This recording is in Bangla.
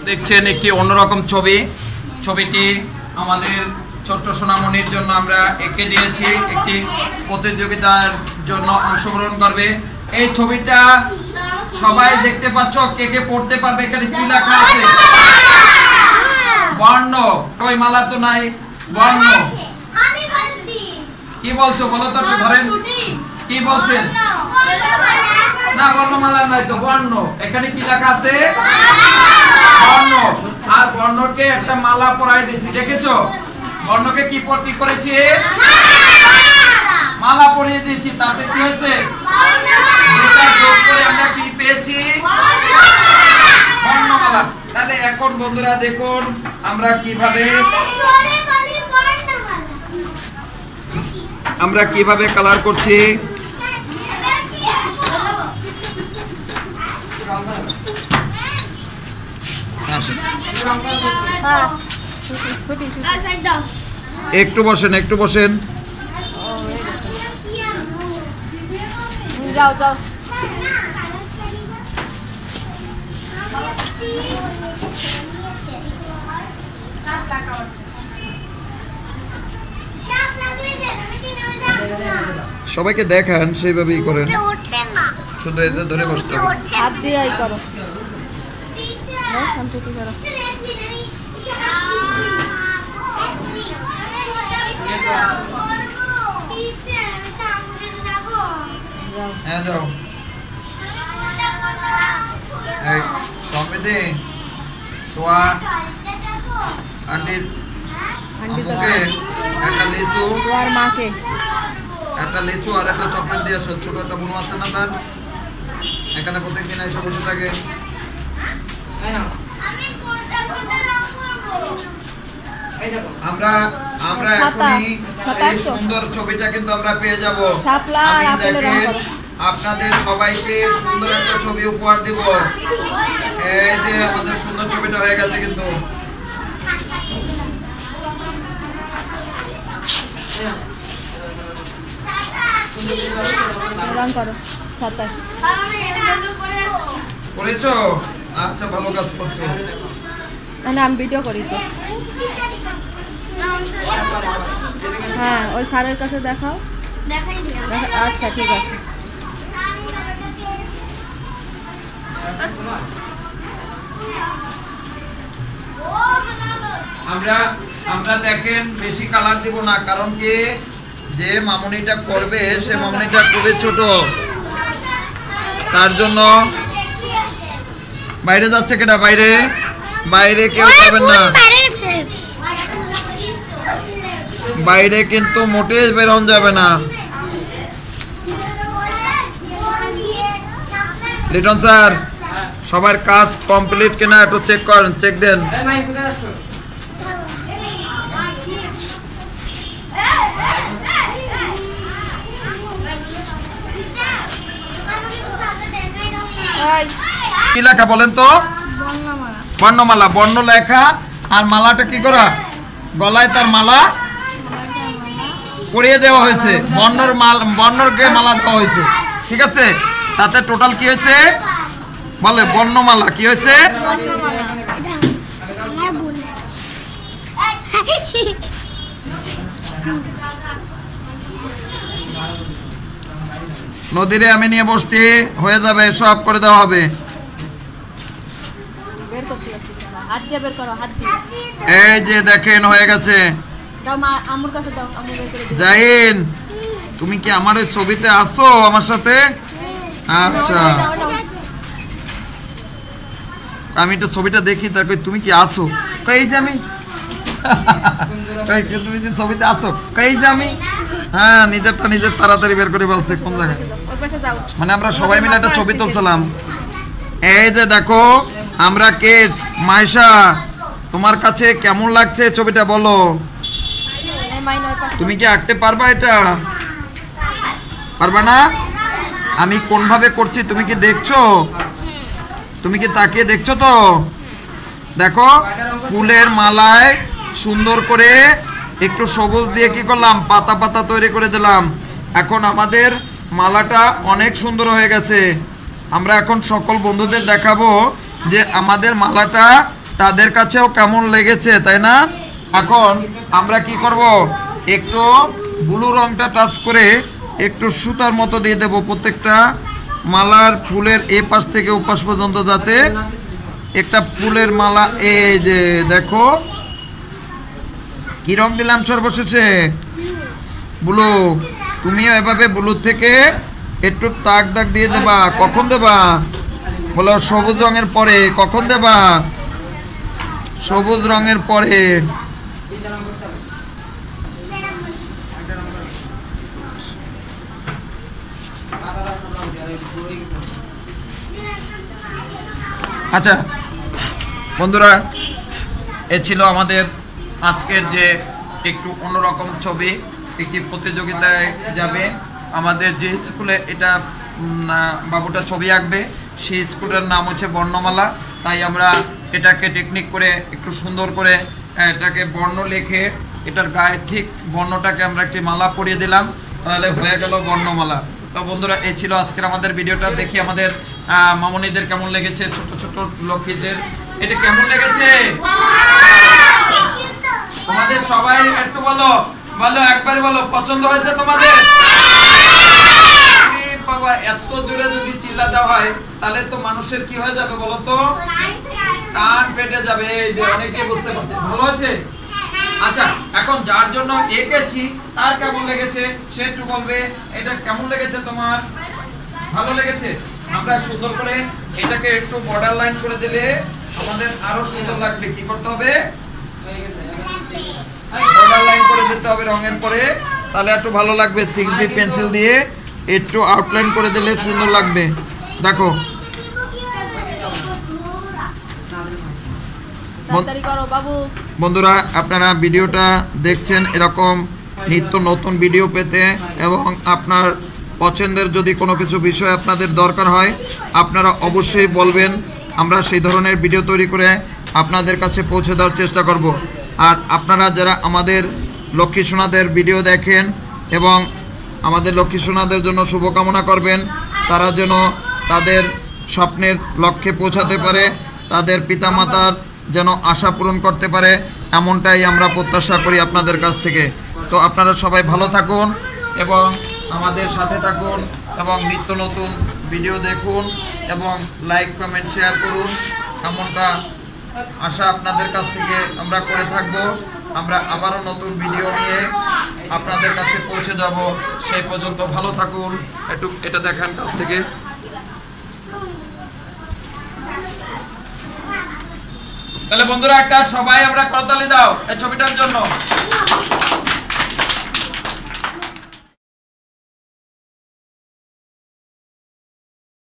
দেখছেন একটি অন্যরকম ছবি। ছবিটি আমাদের ছোট্ট সোনামণির জন্য আমরা এঁকে দিয়েছি, একটি প্রতিযোগিতার জন্য অংশগ্রহণ করবে। এই ছবিটা সবাই দেখতে পাচ্ছ, কে কে পড়তে পারবে? এখানে কি লেখা আছে? বর্ণ। কই মালা তো নাই, বর্ণ। কি বলছো বলো তো, একটু ধরেন কি বলছেন? না বর্ণমালা নাই তো, বর্ণ। এখানে কি লেখা আছে? বর্ণ। আর বর্ণকে একটা মালা পরাই দিয়েছি, দেখেছো? বর্ণকে কি করেছি? মালা পরিয়ে দিয়েছি। তাতে কি হয়েছে? এটা যোগ করে আমরা কি পেয়েছি? বর্ণমালা। তাহলে এখন বন্ধুরা দেখুন আমরা কিভাবে কালার করছি। একটু বসেন, একটু বসেন। যাও যাও। সবাইকে দেখান, সেইভাবেই করেন, শুধু এতে ধরে বসতে হবে। হাত দিয়েই করো। হ্যাঁ যাও। এই সম্পেতে তোয়া আন্টির আম্মুকে একটা লিচু, আর মাকে একটা লিচু আর একটা চকলেট দিয়ে আসো। ছোট একটা বোন আছে না তার, এখানে প্রত্যেকদিন এসে বসে থাকে। আমরা এখনই সেই সুন্দর ছবিটা কিন্তু আমরা পেয়ে যাব। আমি দেখেন আপনাদের সবাইকে সুন্দর একটা ছবি উপহার দিব। এই যে আমাদের সুন্দর ছবিটা হয়ে গেছে কিন্তু। করেছো? আচ্ছা, ভালো কাজ করছো। আমি ভিডিও করি তো। হ্যাঁ, ওই স্যারের কাছে দেখাও। আচ্ছা ঠিক আছে। আমরা দেখেন বেশি কালার দিব না, কারণ কি যে মামুনিটা করবে সে মামুনিটা খুবই ছোট, তার জন্য। বাইরে যাচ্ছে কেটা? বাইরে কেউ যাবেন না, বাইরে কিন্তু মোটেই বেরোন যাবে না। লিটন স্যার, সবার কাজ কমপ্লিট কিনা একটু চেক করেন, চেক দেন। কি লেখা বলেন তো? বর্ণমালা। বর্ণ লেখা আর মালাটা কি করা? গলায় তার মালা পরিয়ে দেওয়া হয়েছে, বর্ণকে মালা দেওয়া হয়েছে। ঠিক আছে, তাতে টোটাল কি হয়েছে বলে? বর্ণমালা। কি হয়েছে? নদীরে আমি নিয়ে বসতে হয়ে যাবে, সব করে দেওয়া হবে। এই যে দেখেন হয়ে গেছে। জাহিন, তুমি কি আমার ওই ছবিতে আসো আমার সাথে? আচ্ছা, আমি তো ছবিটা দেখি, তার তুমি কি আসো? এই যে আমি তুমি যে ছবিতে আসো, এই যে আমি। হ্যাঁ, নিজেরটা নিজের তাড়াতাড়ি বের করে বলছে কোন জায়গায়। মানে আমরা সবাই মিলে একটা ছবি তুলছিলাম। এই যে দেখো আমরা কে। মাইশা, তোমার কাছে কেমন লাগছে ছবিটা বলো? তুমি কি আঁকতে পারবা? এটা পারবা না? আমি কোন ভাবে করছি তুমি কি দেখছো? তুমি কি তাকিয়ে দেখছো? তো দেখো, ফুলের মালায় সুন্দর করে একটু সবুজ দিয়ে কি করলাম, পাতা পাতা তৈরি করে দিলাম। এখন আমাদের মালাটা অনেক সুন্দর হয়ে গেছে। আমরা এখন সকল বন্ধুদের দেখাবো যে আমাদের মালাটা তাদের কাছেও কেমন লেগেছে, তাই না? এখন আমরা কি করব, একটু ব্লু রংটা টাচ করে একটু সুতার মতো দিয়ে দেব প্রত্যেকটা মালার ফুলের এ পাশ থেকে ও পাশ পর্যন্ত, যাতে একটা ফুলের মালা। এই যে দেখো কি রং দিলাম সর্বশেষে, ব্লু। তুমিও এভাবে ব্লু থেকে একটু দাগ দাগ দিয়ে দেবা। কখন দেবা বলো? সবুজ রঙের পরে। কখন দেবা? সবুজ রঙের পরে। আচ্ছা বন্ধুরা, এ ছিল আমাদের আজকের যে একটু অন্যরকম ছবি, একটি প্রতিযোগিতায় যাবে। আমাদের যে স্কুলে এটা বাবুটা ছবি আঁকবে, সেই স্কুলের নাম হচ্ছে বর্ণমালা। তাই আমরা এটাকে টেকনিক করে একটু সুন্দর করে এটাকে বর্ণ লিখে এটার গায়ে ঠিক বর্ণটাকে আমরা একটি মালা পরিয়ে দিলাম, তাহলে হয়ে গেল বর্ণমালা। তো বন্ধুরা, এই ছিল আজকের আমাদের ভিডিওটা। দেখি আমাদের মামনিদের কেমন লেগেছে, ছোট ছোট লক্ষ্মীদের এটা কেমন লেগেছে তোমাদের? সবাই একটু বলো, বলো একবার বলো, পছন্দ হয়েছে তোমাদের? বাবা, এত জোরে যদি চিল্লা দেওয়া হয় তাহলে তো মানুষের কি হয়ে যাবে বলো তো? কান ফেটে যাবে। এই যে অনেকে বুঝতে পারছে ভালো হয়েছে। আচ্ছা, এখন যার জন্য এঁকেছি তার কেমন লেগেছে সে একটু বলবে। এটা কেমন লেগেছে তোমার? ভালো লেগেছে? আমরা সুন্দর করে এটাকে একটু বর্ডার লাইন করে দিলে আমাদের আরো সুন্দর লাগবে। কি করতে হবে? বর্ডার লাইন করে দিতে হবে রঙের পরে, তাহলে একটু ভালো লাগবে। 6B পেন্সিল দিয়ে একটু আউটলাইন করে দিলে সুন্দর লাগবে। দেখো বন্ধুরা, আপনারা ভিডিওটা দেখছেন, এরকম নিত্য নতুন ভিডিও পেতে এবং আপনার পছন্দের যদি কোনো কিছু বিষয় আপনাদের দরকার হয় আপনারা অবশ্যই বলবেন। আমরা সেই ধরনের ভিডিও তৈরি করে আপনাদের কাছে পৌঁছে দেওয়ার চেষ্টা করব। আর আপনারা যারা আমাদের লক্ষ্মী সোনাদের ভিডিও দেখেন এবং আমাদের লক্ষ্মী সোনাদের জন্য শুভকামনা করবেন, তারা যেন তাদের স্বপ্নের লক্ষ্যে পৌঁছাতে পারে, তাদের পিতামাতার যেন আশা পূরণ করতে পারে, এমনটাই আমরা প্রত্যাশা করি আপনাদের কাছ থেকে। তো আপনারা সবাই ভালো থাকুন এবং আমাদের সাথে থাকুন এবং নিত্য নতুন ভিডিও দেখুন এবং লাইক কমেন্ট শেয়ার করুন, এমনটা আশা আপনাদের কাছ থেকে আমরা করে থাকব। আমরা আবারও নতুন ভিডিও নিয়ে আপনাদের কাছে পৌঁছে যাব। সেই পর্যন্ত ভালো থাকুন। একটু এটা দেখান কাছ থেকে। তাহলে বন্ধুরা, একটা সবাই আমরা করতালি দাও এই ছবিটার জন্য।